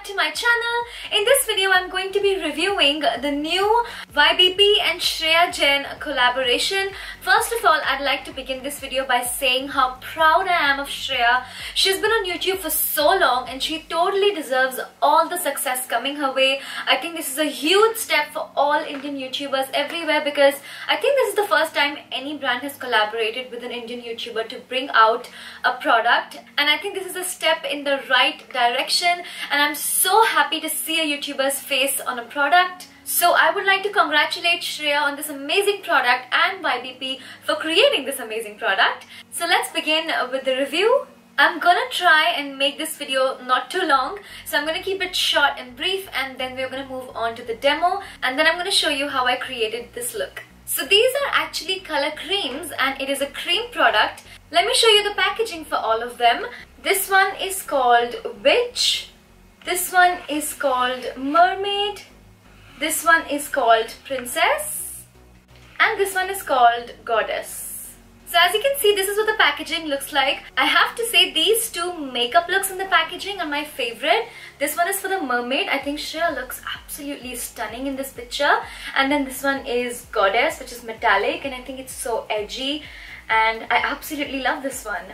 back to my channel. In this video, I'm going to be reviewing the new YBP and Shreya Jain collaboration. First of all, I'd like to begin this video by saying how proud I am of Shreya. She's been on YouTube for so long and she totally deserves all the success coming her way. I think this is a huge step for all Indian YouTubers everywhere because I think this is the first time any brand has collaborated with an Indian YouTuber to bring out a product, and I think this is a step in the right direction, and I'm so happy to see a YouTuber's face on a product. So I would like to congratulate Shreya on this amazing product and YBP for creating this amazing product. So let's begin with the review. I'm gonna try and make this video not too long, so I'm gonna keep it short and brief, and then we're gonna move on to the demo, and then I'm gonna show you how I created this look. So these are actually color creams and it is a cream product. Let me show you the packaging for all of them. This one is called Witch. This one is called Mermaid. This one is called Princess. And this one is called Goddess. So as you can see, this is what the packaging looks like. I have to say these two makeup looks in the packaging are my favorite. This one is for the mermaid. I think Shreya looks absolutely stunning in this picture. And then this one is Goddess, which is metallic, and I think it's so edgy. And I absolutely love this one.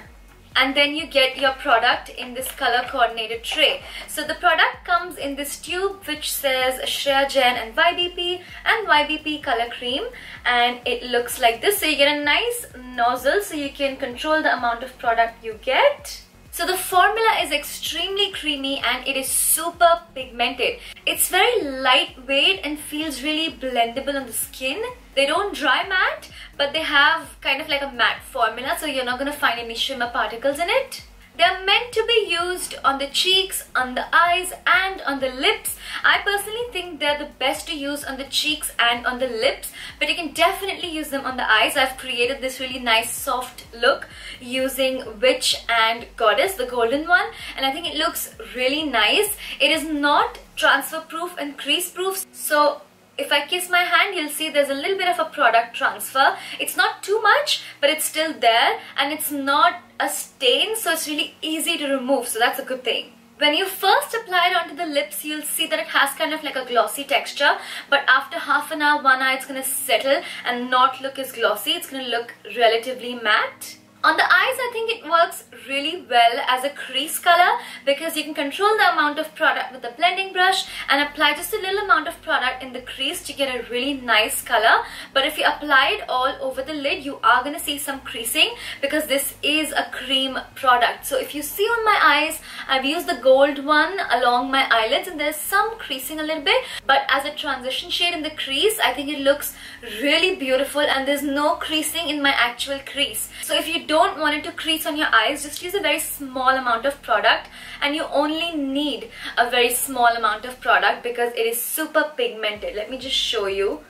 And then you get your product in this color coordinated tray. So the product comes in this tube which says Shreya Jain and YBP color cream, and it looks like this. So you get a nice nozzle so you can control the amount of product you get. So the formula is extremely creamy and it is super pigmented. It's very lightweight and feels really blendable on the skin. They don't dry matte, but they have kind of like a matte formula, so you're not going to find any shimmer particles in it. They're meant to be used on the cheeks, on the eyes and on the lips. I personally think they're the best to use on the cheeks and on the lips, but you can definitely use them on the eyes. I've created this really nice soft look using Witch and Goddess, the golden one, and I think it looks really nice. It is not transfer proof and crease proof, so if I kiss my hand, you'll see there's a little bit of a product transfer. It's not too much, but it's still there, and it's not a stain, so it's really easy to remove, so that's a good thing. When you first apply it onto the lips, you'll see that it has kind of like a glossy texture, but after half an hour, 1 hour, it's going to settle and not look as glossy. It's going to look relatively matte. On the eyes, I think it works really well as a crease color because you can control the amount of product with the blending brush and apply just a little amount of product in the crease to get a really nice color. But if you apply it all over the lid, you are going to see some creasing because this is a cream product. So if you see on my eyes, I've used the gold one along my eyelids and there's some creasing a little bit, but as a transition shade in the crease, I think it looks really beautiful and there's no creasing in my actual crease. So if you don't want it to crease on your eyes, just use a very small amount of product, and you only need a very small amount of product because it is super pigmented. Let me just show you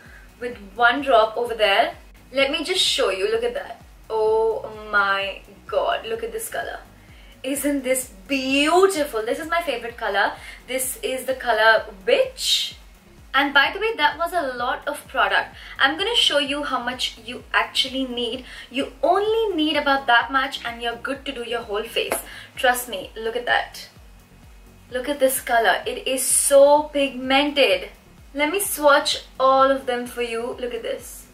with one drop over there. Let me just show you. Look at that. Oh my god, look at this color. Isn't this beautiful? This is my favorite color. This is the color Witch. And by the way, that was a lot of product. I'm going to show you how much you actually need. You only need about that much and you're good to do your whole face. Trust me, look at that. Look at this color. It is so pigmented. Let me swatch all of them for you. Look at this.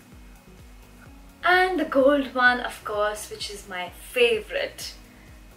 And the gold one, of course, which is my favorite.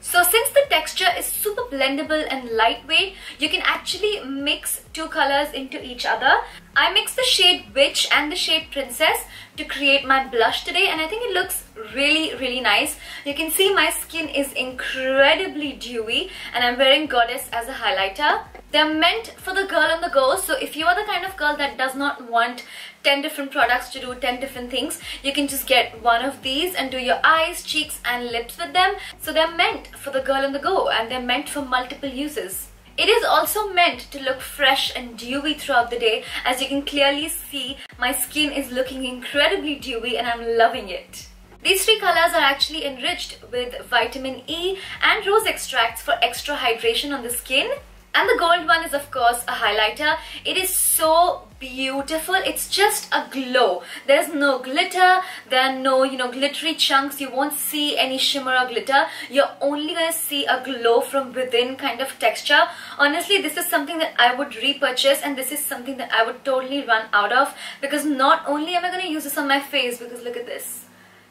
So since the texture is super blendable and lightweight, you can actually mix two colors into each other. I mixed the shade Witch and the shade Princess to create my blush today, and I think it looks really nice. You can see my skin is incredibly dewy and I'm wearing Goddess as a highlighter. They're meant for the girl on the go, so if you are the kind of girl that does not want 10 different products to do 10 different things, you can just get one of these and do your eyes, cheeks and lips with them. So they're meant for the girl on the go and they're meant for multiple uses. It is also meant to look fresh and dewy throughout the day. As you can clearly see, my skin is looking incredibly dewy and I'm loving it. These three colors are actually enriched with vitamin E and rose extracts for extra hydration on the skin. And the gold one is of course a highlighter. It is so beautiful. It's just a glow. There's no glitter. There are no, glittery chunks. You won't see any shimmer or glitter. You're only gonna see a glow from within kind of texture. Honestly, this is something that I would repurchase, and this is something that I would totally run out of, because not only am I gonna use this on my face, because look at this.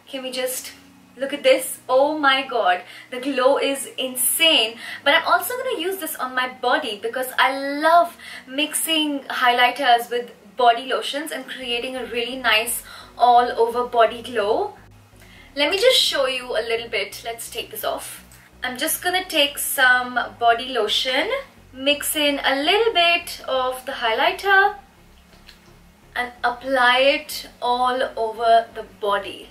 Can we just look at this? Oh my god, the glow is insane. But I'm also going to use this on my body because I love mixing highlighters with body lotions and creating a really nice all over body glow. Let me just show you a little bit. Let's take this off. I'm just going to take some body lotion, mix in a little bit of the highlighter and apply it all over the body.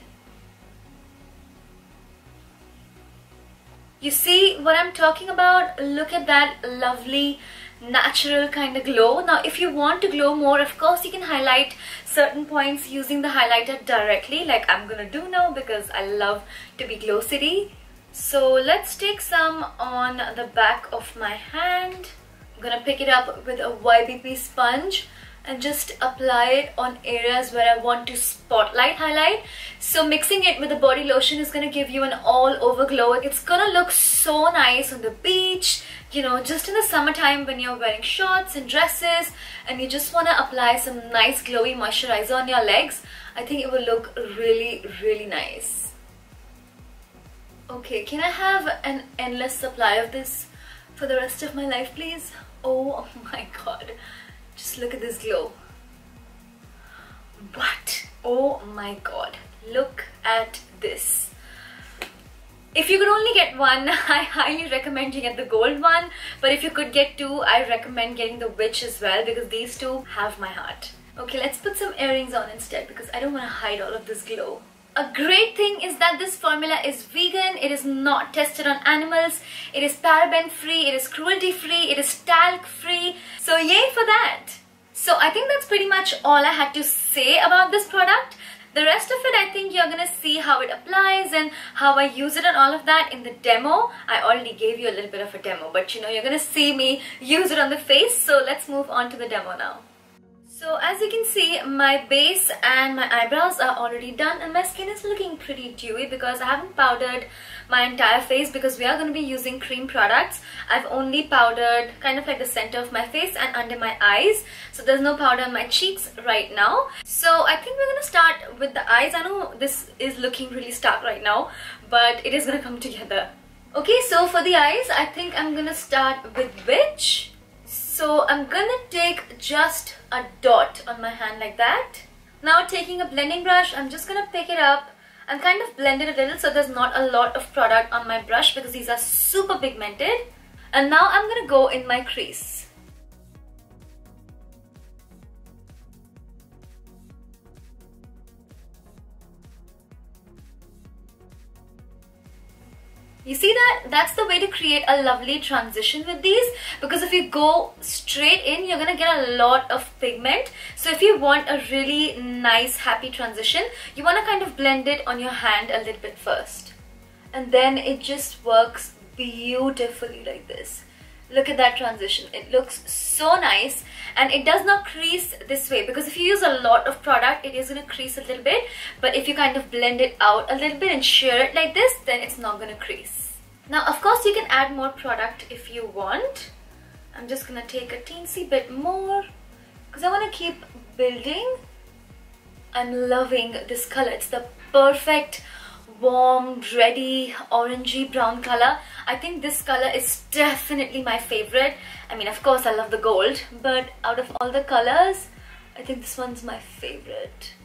You see what I'm talking about? Look at that lovely natural kind of glow. Now if you want to glow more, of course you can highlight certain points using the highlighter directly, like I'm gonna do now because I love to be glow city. So let's take some on the back of my hand. I'm gonna pick it up with a YBP sponge and just apply it on areas where I want to spotlight highlight. So mixing it with the body lotion is gonna give you an all over glow. It's gonna look so nice on the beach, just in the summertime when you're wearing shorts and dresses and you just wanna apply some nice glowy moisturizer on your legs. I think it will look really, really nice. Okay, can I have an endless supply of this for the rest of my life, please? Oh my god. Just look at this glow. What? Oh my god. Look at this. If you could only get one, I highly recommend you get the gold one. But if you could get two, I recommend getting the witch as well, because these two have my heart. Okay, let's put some earrings on instead because I don't want to hide all of this glow. A great thing is that this formula is vegan, it is not tested on animals, it is paraben free, it is cruelty free, it is talc free. So yay for that. So I think that's pretty much all I had to say about this product. The rest of it, I think you're gonna see how it applies and how I use it and all of that in the demo. I already gave you a little bit of a demo, but you're gonna see me use it on the face. So let's move on to the demo now. So as you can see, my base and my eyebrows are already done and my skin is looking pretty dewy because I haven't powdered my entire face because we are going to be using cream products. I've only powdered kind of like the center of my face and under my eyes. So there's no powder on my cheeks right now. So I think we're going to start with the eyes. I know this is looking really stark right now, but it is going to come together. Okay, so for the eyes, I think I'm going to start with witch. So I'm gonna take just a dot on my hand like that. Now taking a blending brush, I'm just gonna pick it up and kind of blend it a little so there's not a lot of product on my brush because these are super pigmented. And now I'm gonna go in my crease. You see that? That's the way to create a lovely transition with these, because if you go straight in, you're gonna get a lot of pigment. So if you want a really nice, happy transition, you wanna kind of blend it on your hand a little bit first. And then it just works beautifully like this. Look at that transition. It looks so nice and it does not crease this way, because if you use a lot of product, it is going to crease a little bit. But if you kind of blend it out a little bit and shear it like this, then it's not going to crease. Now, of course, you can add more product if you want. I'm just going to take a teensy bit more because I want to keep building. I'm loving this color. It's the perfect warm, reddy, orangey brown color. I think this color is definitely my favorite. I mean, of course I love the gold, but out of all the colors, I think this one's my favorite.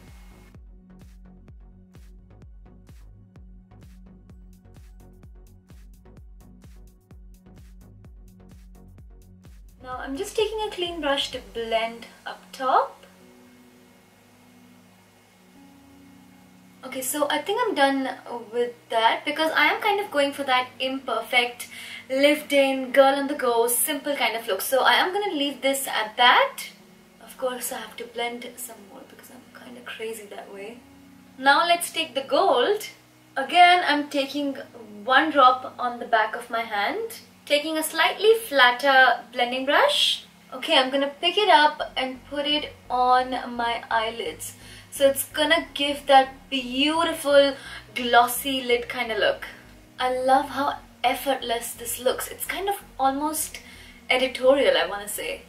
Now I'm just taking a clean brush to blend up top. Okay, so I think I'm done with that because I am kind of going for that imperfect, lived-in, girl on the go, simple kind of look. So I am going to leave this at that. Of course, I have to blend some more because I'm kind of crazy that way. Now let's take the gold. Again, I'm taking one drop on the back of my hand Taking a slightly flatter blending brush. Okay, I'm gonna pick it up and put it on my eyelids. So it's gonna give that beautiful glossy lid kind of look. I love how effortless this looks. It's kind of almost editorial, I wanna say.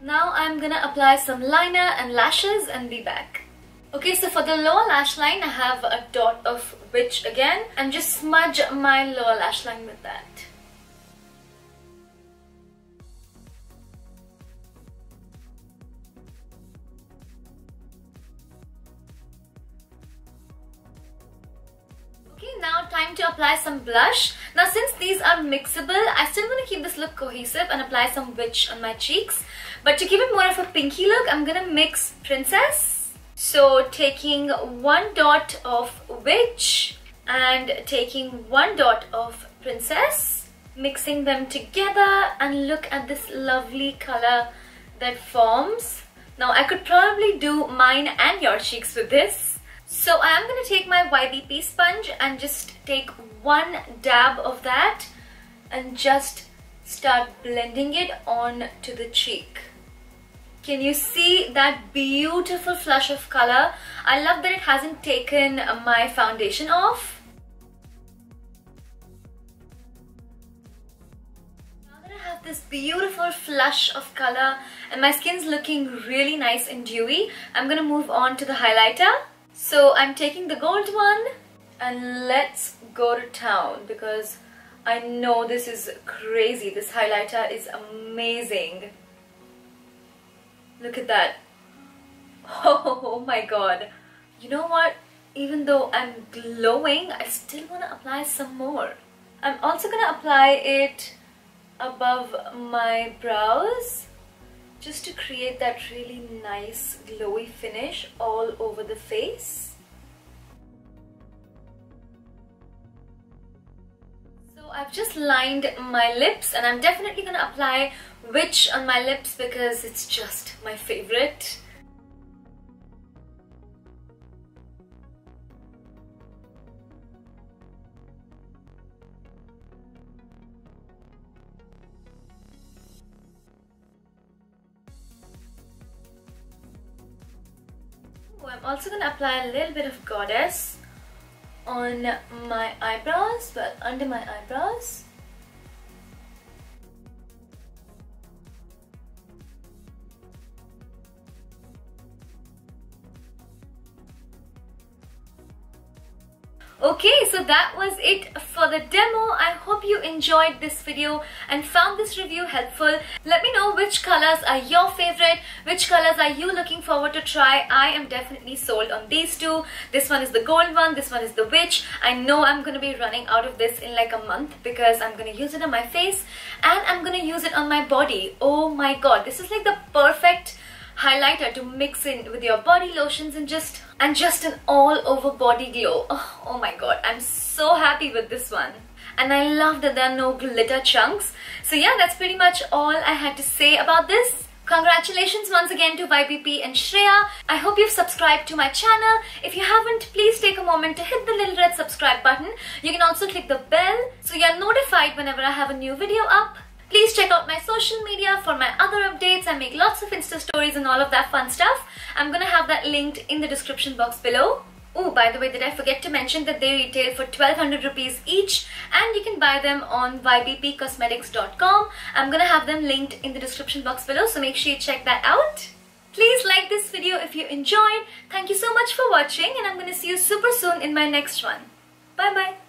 Now I'm gonna apply some liner and lashes and be back. Okay, so for the lower lash line, I have a dot of witch again and just smudge my lower lash line with that. Okay, now time to apply some blush. Now since these are mixable, I still want to keep this look cohesive and apply some witch on my cheeks. But to give it more of a pinky look, I'm gonna mix Princess. So taking one dot of witch and taking one dot of Princess, mixing them together, and look at this lovely color that forms. Now I could probably do mine and your cheeks with this. So I am going to take my YBP sponge and just take one dab of that and just start blending it on to the cheek. Can you see that beautiful flush of color? I love that it hasn't taken my foundation off. Now that I have this beautiful flush of color and my skin's looking really nice and dewy, I'm gonna move on to the highlighter. So I'm taking the gold one and let's go to town because I know this is crazy. This highlighter is amazing. Look at that. Oh my god. You know what? Even though I'm glowing, I still want to apply some more. I'm also going to apply it above my brows just to create that really nice glowy finish all over the face. So I've just lined my lips and I'm definitely going to apply witch on my lips because it's just my favorite. I'm also going to apply a little bit of Goddess on my eyebrows, but under my eyebrows. Okay, so that was it for the demo. I hope you enjoyed this video and found this review helpful. Let me know which colors are your favorite, which colors are you looking forward to try. I am definitely sold on these two. This one is the gold one, this one is the witch. I know I'm going to be running out of this in like a month because I'm going to use it on my face and I'm going to use it on my body. Oh my god, this is like the perfect highlighter to mix in with your body lotions and just an all over body glow. Oh my god, I'm so happy with this one. And I love that there are no glitter chunks. So yeah, that's pretty much all I had to say about this. Congratulations once again to YBP and Shreya. I hope you've subscribed to my channel. If you haven't, please take a moment to hit the little red subscribe button. You can also click the bell so you're notified whenever I have a new video up. Please check out my social media for my other updates. I make lots of Insta stories and all of that fun stuff. I'm gonna have that linked in the description box below. Oh, by the way, did I forget to mention that they retail for 1200 rupees each and you can buy them on ybpcosmetics.com. I'm gonna have them linked in the description box below, so make sure you check that out. Please like this video if you enjoyed. Thank you so much for watching and I'm gonna see you super soon in my next one. Bye bye.